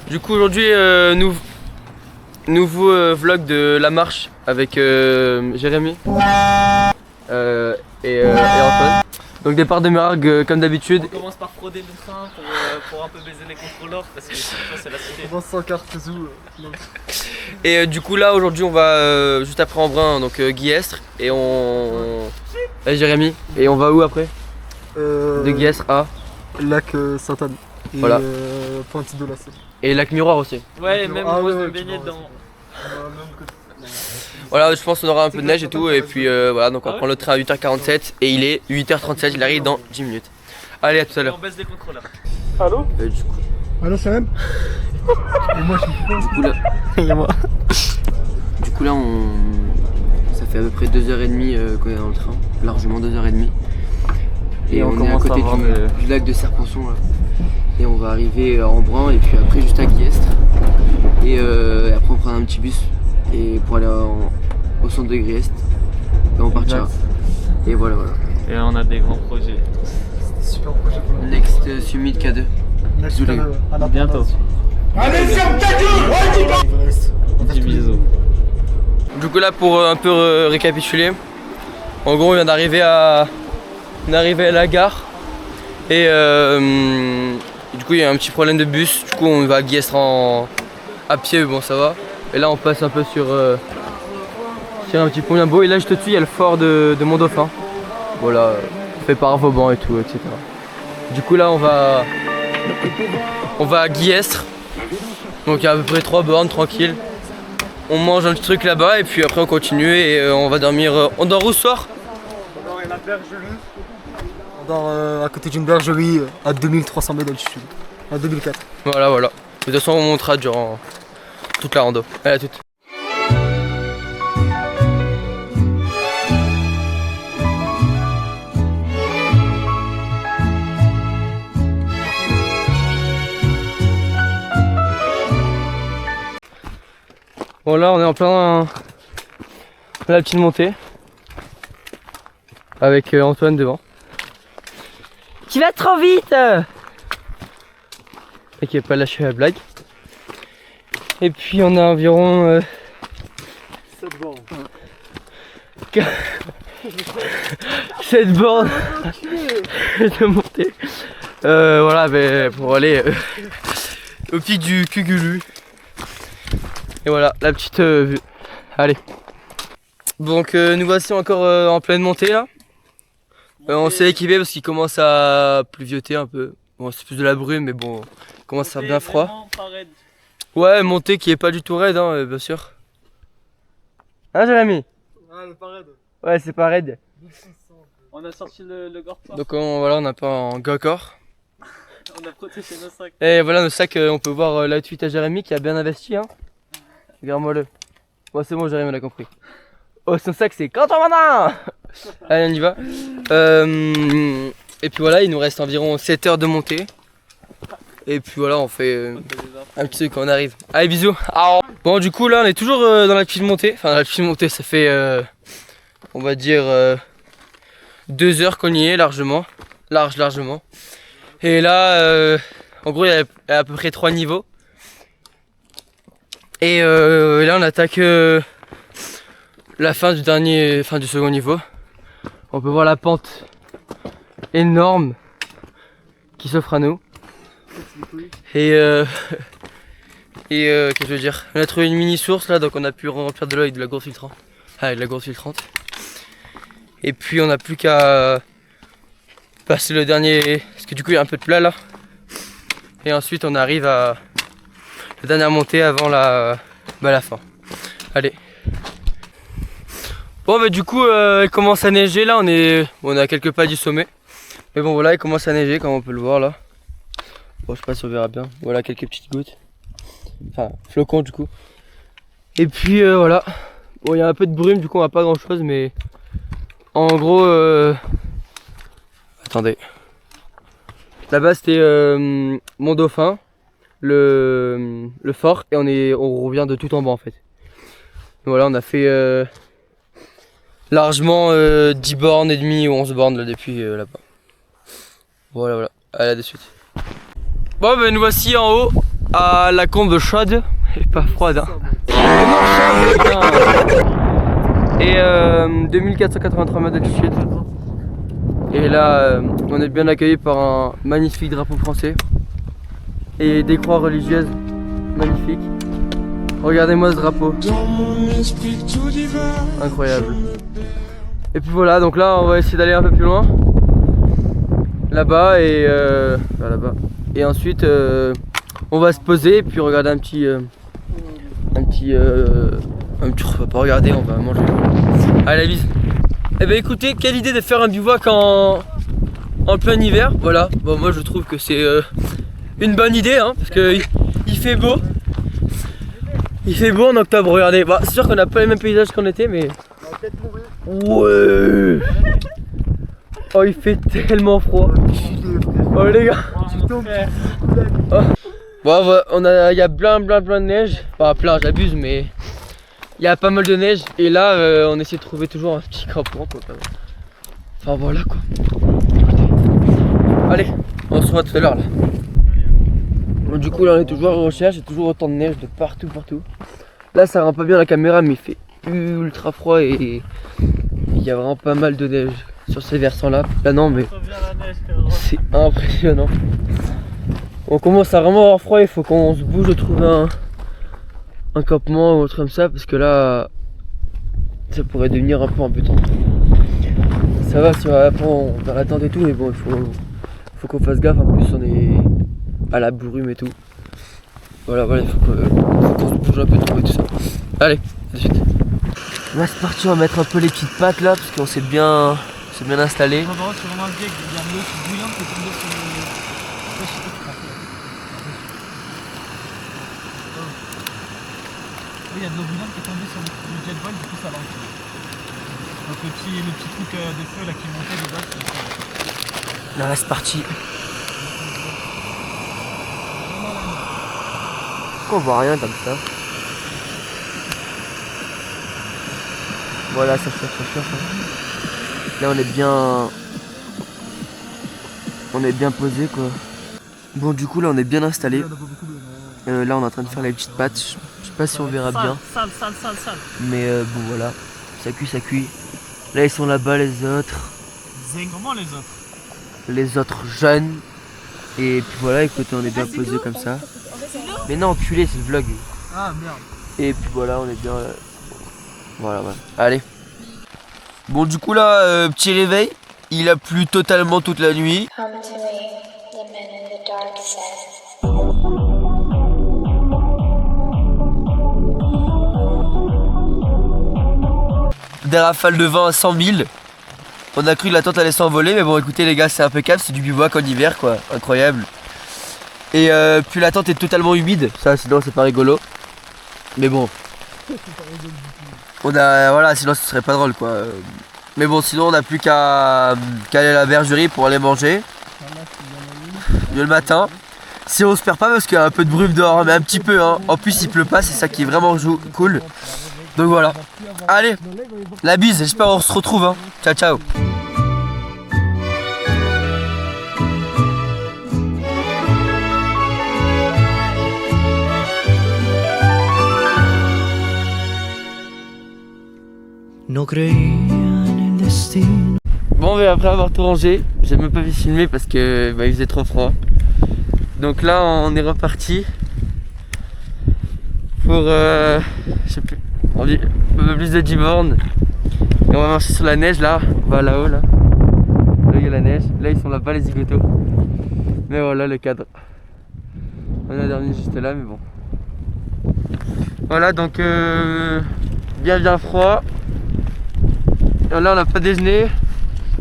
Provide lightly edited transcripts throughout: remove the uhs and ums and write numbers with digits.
Du coup aujourd'hui nouveau vlog de la marche avec Jérémy et Antoine. Donc départ de Merague comme d'habitude. On commence par frauder le train pour un peu baiser les contrôleurs parce que c'est la cité. On commence sans carte sous. Et du coup là aujourd'hui on va juste après Embrun, donc Guillestre et Jérémy. Et on va où après? De Guillestre à Lac Sainte-Anne. Et voilà. Pointe de la Seine. Et Lac Miroir aussi. Ouais, même moi je me tu baignais vois, dedans. Voilà, je pense qu'on aura un peu de neige et tout. Et puis voilà, donc on prend le train à 8h47 et il est 8h37, il arrive dans 10 minutes. Allez, à tout à l'heure. On baisse les contrôleurs. Allô? Du coup, Allô, c'est même? Et moi, je suis là, et moi. Du coup là ça fait à peu près 2h30 qu'on est dans le train, largement 2h30. Et on est à côté du lac de Serponçon là. Et on va arriver à Embrun et puis après juste à Guillestre. Et après on prend un petit bus et pour aller au centre de Guillestre. Et on partira. Et voilà. Et on a des grands projets. Super projet pour nous. Next Summit K2. Next Désolé. à la Bientôt. Allez, ferme ta gueule! Petit bisou. Du coup là pour un peu récapituler. En gros on vient d'arriver à la gare. Et du coup il y a un petit problème de bus, du coup on va à Guillestre à pied, bon ça va. Et là on passe un peu sur un petit pont bien beau et là juste au-dessus il y a le fort de Mont-Dauphin. Voilà, fait par Vauban et tout, etc. Du coup là on va à Guillestre, donc il y a à peu près 3 bornes tranquille. On mange un petit truc là-bas et puis après on continue et on va dormir. On dort où ce soir? On dort à la bergerie. On dort à côté d'une bergerie à 2300 mètres d'altitude. En 2004. Voilà. De toute façon on montera durant toute la rando. Allez, à toute. Bon là on est en plein la petite montée avec Antoine devant. Tu vas trop vite! Et qui n'a pas lâché la blague. Et puis on a environ 7 bornes. 7 bornes de montée. Voilà, pour aller au pic du Kugulu. Et voilà, la petite vue. Allez. Donc nous voici encore en pleine montée là. On s'est équipé parce qu'il commence à pluvioter un peu. Bon, c'est plus de la brume, mais bon, il commence à faire bien froid. Ouais, montée qui est pas du tout raide, hein, bien sûr. Hein, Jérémy? Ah, elle est pas raide. Ouais, c'est pas raide. On a sorti le gore-port. Donc voilà, on a pas en gokor. On a protégé nos sacs. Et voilà nos sacs, on peut voir la tweet à Jérémy qui a bien investi, hein. Regarde-moi-le. Bon, c'est bon, Jérémy, on a compris. Oh, son sac, c'est contrebandain. Allez, on y va. Et puis voilà, il nous reste environ 7 heures de montée. Et puis voilà, on fait un petit truc quand on arrive. Allez, bisous. Bon, du coup, là, on est toujours dans la petite montée. Enfin, dans la petite montée, ça fait, on va dire, 2 heures qu'on y est, largement. Largement. Et là, en gros, il y a à peu près 3 niveaux. Et là, on attaque la fin du second niveau. On peut voir la pente énorme qui s'offre à nous. Et qu'est-ce que je veux dire? On a trouvé une mini source là, donc on a pu remplir de l'eau avec de la gourde filtrante. Avec de la gourde filtrante. Et puis on n'a plus qu'à passer le dernier, parce que du coup il y a un peu de plat là. Et ensuite on arrive à la dernière montée avant la fin. Allez. Bon bah du coup il commence à neiger là, on est à quelques pas du sommet. Mais bon voilà, il commence à neiger comme on peut le voir là. Bon, je sais pas si on verra bien. Voilà quelques petites gouttes. Enfin flocons du coup. Et puis voilà. Bon, il y a un peu de brume, du coup on voit pas grand chose, mais en gros attendez. Là-bas c'était Mont-Dauphin, le fort, et on revient de tout en bas en fait. Voilà, on a fait largement 10 bornes et demie ou 11 bornes là, depuis là-bas. Voilà, allez, à de suite. Bon, ben nous voici en haut à la combe chaude, et pas froide hein. Et 2483 mètres d'altitude. Et là on est bien accueilli par un magnifique drapeau français et des croix religieuses magnifiques. Regardez-moi ce drapeau, incroyable. Et puis voilà, donc là on va essayer d'aller un peu plus loin, là-bas et là-bas. Et ensuite on va se poser et puis regarder un petit on va pas regarder, on va manger. Allez, la bise. Eh ben écoutez, quelle idée de faire un bivouac en plein hiver. Voilà, bon moi je trouve que c'est une bonne idée hein, parce que il fait beau. Il fait beau en octobre, regardez. Bah, c'est sûr qu'on n'a pas les mêmes paysages qu'en été, mais... Ouais. Oh, il fait tellement froid. Oh les gars. Oh. Bon, il y a plein de neige. Pas plein, j'abuse, mais il y a pas mal de neige. Et là, on essaie de trouver toujours un petit campement, quoi. Enfin voilà, quoi. Allez, on se voit tout à l'heure là. Bon, du coup, là, on est toujours en recherche. Il y a toujours autant de neige de partout. Là, ça rend pas bien la caméra, mais il fait ultra froid et il y a vraiment pas mal de neige sur ces versants là. Là non, mais c'est impressionnant. On commence à vraiment avoir froid, il faut qu'on se bouge, trouver un campement ou autre comme ça, parce que là ça pourrait devenir un peu embêtant. Ça va si après on va l'attendre et tout, mais bon, il faut qu'on fasse gaffe. En plus on est à la brume et tout. Voilà, il faut qu'on se bouge un peu, trouver tout ça. Allez, tout de suite. Là c'est parti, on va mettre un peu les petites pattes là, parce qu'on s'est bien installé. On va voir sur un vieil, il y a de l'eau bouillante qui est tombée sur le... Il y a de l'eau bouillante qui est tombée sur le jet boil, du coup ça va enfiler. Donc le petit truc de feu là qui montait de base. Là c'est parti. Pourquoi on voit rien comme ça? Voilà, ça chauffe. Là on est bien posé quoi. Bon du coup là on est bien installé. Là on est en train de faire les petites pâtes. Je sais pas si on verra bien. Sale. Mais bon voilà, ça cuit. Là ils sont là-bas les autres. Comment les autres? Les autres jeunes. Et puis voilà, écoutez, on est bien posé comme ça. Mais non, enculé, c'est le vlog. Ah merde. Et puis voilà, on est bien. Voilà. Allez. Bon, du coup, là, petit réveil. Il a plu totalement toute la nuit. Come to me, the men in the dark said. Des rafales de vent à 100 000. On a cru que la tente allait s'envoler, mais bon, écoutez, les gars, c'est impeccable. C'est du bivouac en hiver, quoi. Incroyable. Et puis la tente est totalement humide. Ça, sinon, c'est pas rigolo. Mais bon. Voilà, sinon, ce serait pas drôle, quoi. Mais bon, sinon, on n'a plus qu'à aller à la bergerie pour aller manger. Le matin. Si on se perd pas, parce qu'il y a un peu de brume dehors, mais un petit peu, hein. En plus, il pleut pas, c'est ça qui est vraiment cool. Donc voilà. Allez, la bise, j'espère qu'on se retrouve, hein. Ciao. Bon, mais après avoir tout rangé, j'ai même pas vu filmer parce que il faisait trop froid. Donc là, on est reparti pour je sais plus, un peu plus de 10 bornes. Et on va marcher sur la neige là, on va là-haut là. Là il y a la neige, là ils sont là-bas les zigotos. Mais voilà le cadre. On a dormi juste là, mais bon. Voilà, donc bien froid. Et là on n'a pas déjeuné.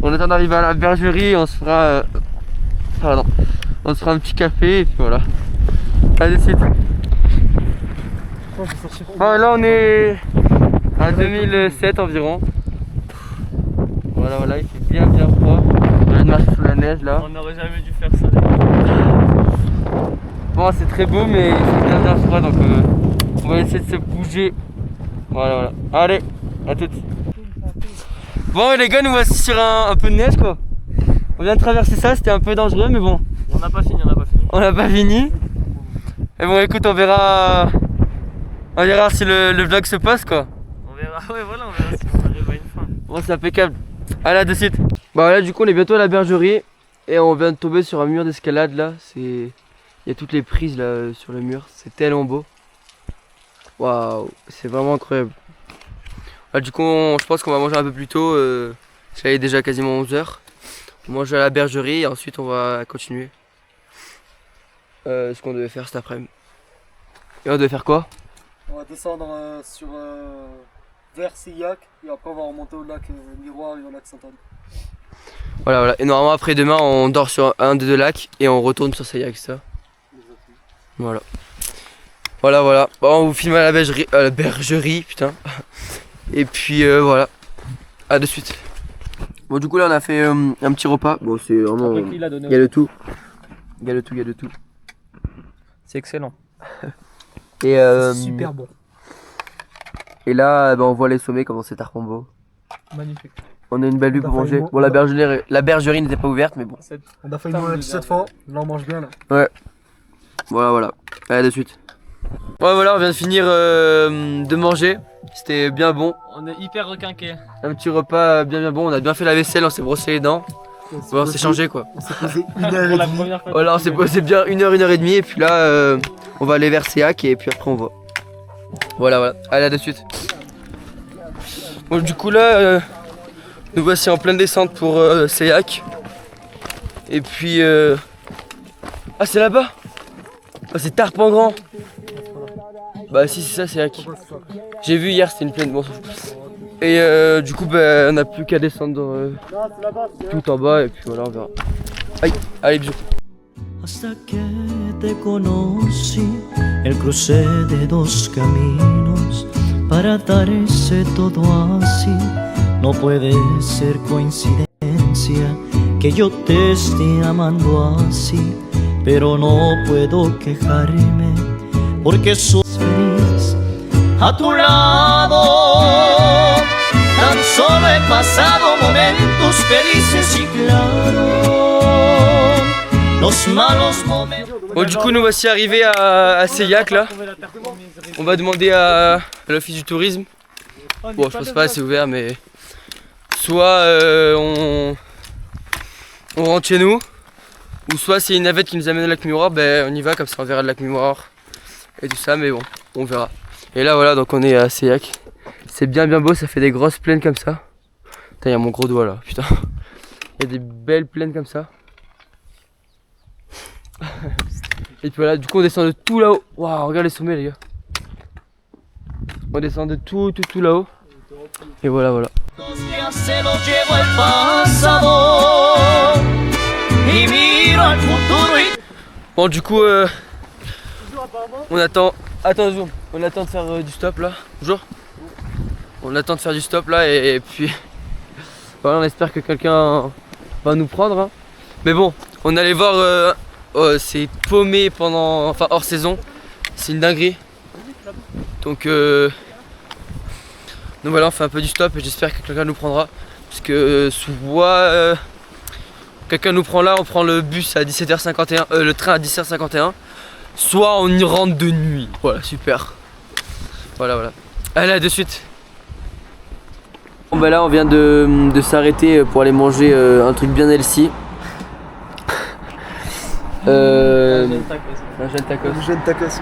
On attend d'arriver à la bergerie, on se fera on se fera un petit café et puis voilà. Allez, c'est tout. Bon, là on est à 2007 environ. Voilà, il fait bien froid. On vient de marcher sous la neige là. On n'aurait jamais dû faire ça. Les gars. Bon, c'est très beau, mais il fait bien froid, donc on va essayer de se bouger. Voilà. Allez, à toutes. Bon, les gars, nous voici sur un peu de neige quoi. On vient de traverser ça, c'était un peu dangereux, mais bon. On n'a pas fini. On n'a pas fini. Mais bon écoute, on verra si le vlog se passe quoi. On verra, ouais voilà, on verra si on arrive à une fin. Bon c'est impeccable. Allez à de suite. Bah là du coup on est bientôt à la bergerie et on vient de tomber sur un mur d'escalade là. Il y a toutes les prises là sur le mur, c'est tellement beau. Waouh, c'est vraiment incroyable. Bah, du coup je pense qu'on va manger un peu plus tôt. Ça est déjà quasiment 11 h. On mange à la bergerie et ensuite on va continuer ce qu'on devait faire cet après-midi. Et on devait faire quoi? On va descendre vers Seillac et après on va remonter au lac Miroir et au lac Sainte-Anne. Voilà. Et normalement après demain on dort sur un des deux lacs et on retourne sur Seillac, ça. Voilà. Bon, on vous filme à la bergerie, putain. Et puis voilà. À de suite. Bon du coup là on a fait un petit repas. Bon c'est vraiment. Il y a de tout. Il y a de tout. C'est excellent. Et Super bon. Et là on voit les sommets comment c'est arpent beau. Magnifique. On a une belle vue pour manger. Bon la bergerie n'était pas ouverte mais bon. On a failli manger cette fois, là on mange bien là. Voilà. Allez de suite. Ouais voilà, on vient de finir de manger. C'était bien bon. On est hyper requinqués. Un petit repas bien bon. On a bien fait la vaisselle, on s'est brossé les dents. On s'est changé quoi. On s'est posé 1h30. Voilà, on s'est posé bien 1h30 et puis là on va aller vers Seillac et puis après on va. Voilà. Allez à de suite. Bon du coup là nous voici en pleine descente pour Seillac. Et puis ah c'est là-bas. Ah c'est Tarpengrand. Bah si c'est ça Seillac. J'ai vu hier c'était une plaine. Bon. Et du coup on n'a plus qu'à descendre tout en bas et puis voilà on verra. Allez bisous. Hasta que te conocí, el cruce de dos caminos, para darse todo así, no puede ser coincidencia que yo te esté amando así, pero no puedo quejarme, porque soy feliz a tu lado. Tan solo he pasado momentos felices y claros. Bon du coup nous voici arrivés à Seillac là. On va demander à l'office du tourisme. Bon je pense pas c'est ouvert mais soit on rentre chez nous ou soit c'est une navette qui nous amène au lac Miroir, ben on y va comme ça on verra le lac Miroir et tout ça mais bon on verra. Et là voilà donc on est à Seillac. C'est bien beau, ça fait des grosses plaines comme ça. Putain il y a mon gros doigt là putain. Il y a des belles plaines comme ça. Et puis voilà, du coup on descend de tout là-haut. Waouh, regarde les sommets les gars. On descend de tout là-haut. Et voilà. Bon du coup on attend. Attends zoom. On attend de faire du stop là. Bonjour. On attend de faire du stop là et puis voilà on espère que quelqu'un va nous prendre hein. Mais bon, on allait voir c'est paumé enfin hors saison, c'est une dinguerie. Donc voilà on fait un peu du stop et j'espère que quelqu'un nous prendra. Parce que soit quelqu'un nous prend là, on prend le bus à 17h51, le train à 17h51, soit on y rentre de nuit. Voilà super. Voilà. Allez à de suite. Bon bah là on vient de s'arrêter pour aller manger un truc bien healthy. Un jeune tacos.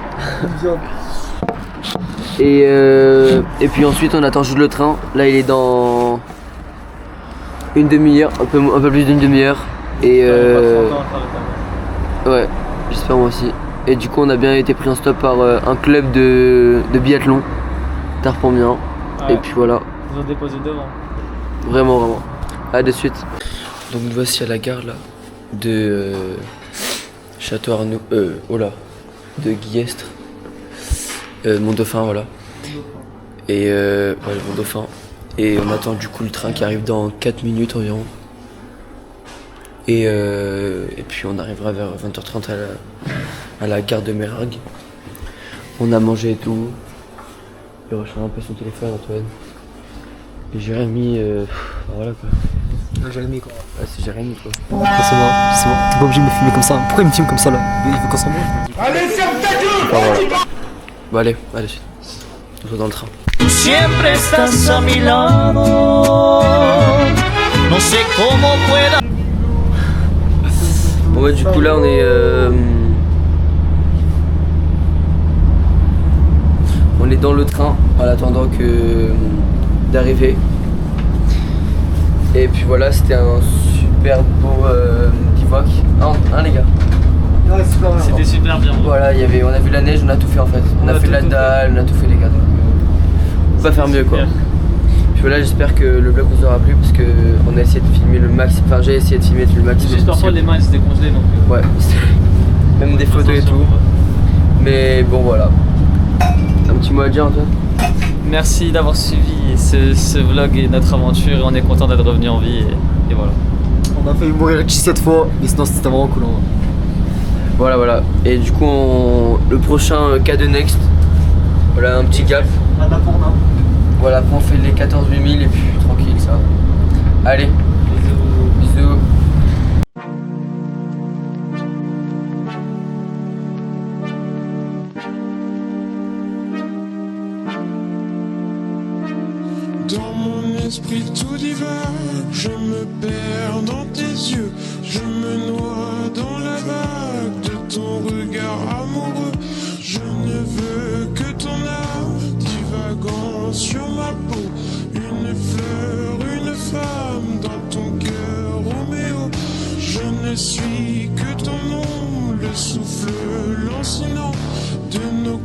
Et puis ensuite on attend juste le train. Là il est dans une demi-heure, un peu plus d'une demi-heure. Et ouais, j'espère moi aussi. Et du coup on a bien été pris en stop par un club de biathlon Tarpengrand. Ouais. Et puis voilà. Ils ont déposé devant. Vraiment. À de suite. Donc nous voici à la gare là de Château Arnoux, de Guillestre, Mont-Dauphin voilà. Et le Mont-Dauphin. Et on attend du coup le train qui arrive dans 4 minutes environ. Et puis on arrivera vers 20h30 à la gare de Mérargues. On a mangé et tout. Il recherche un peu son téléphone Antoine. Et Jérémy, voilà quoi. Jérémy quoi. Ouais, c'est Jérémy quoi. C'est moi. T'es pas obligé de me filmer comme ça. Pourquoi il me filme comme ça là? Il veut qu'on s'en mange. Bon allez, on se voit dans le train. Tú siempre estás a mi lado. No sé cómo pueda. Bon ouais, du coup là on est dans le train en attendant d'arriver. Et puis voilà, c'était un super beau bivouac. Hein les gars? Ouais, super bien. C'était super bien. Voilà, on a vu la neige, on a tout fait en fait. On a fait la dalle, on a tout fait les gars. Donc, on peut pas faire mieux quoi. Puis voilà, j'espère que le vlog vous aura plu parce que on a essayé de filmer le max. Enfin, j'ai essayé de filmer le maximum. Juste parfois les mains elles se décongelaient donc. Ouais, même des photos et tout. Mais bon voilà. Un petit mot à dire Antoine? Merci d'avoir suivi ce vlog et notre aventure et on est content d'être revenu en vie et voilà. On a failli mourir 17 fois, mais sinon c'était vraiment cool. Hein. Voilà. Et du coup, le prochain cas de Next, voilà un petit gap. Voilà, après on fait les 14 8000 et puis tranquille ça. Allez, bisous. Dans mon esprit tout divague, je me perds dans tes yeux, je me noie dans la vague de ton regard amoureux. Je ne veux que ton âme divagant sur ma peau, une fleur, une femme dans ton cœur, Roméo. Je ne suis que ton nom, le souffle lancinant de nos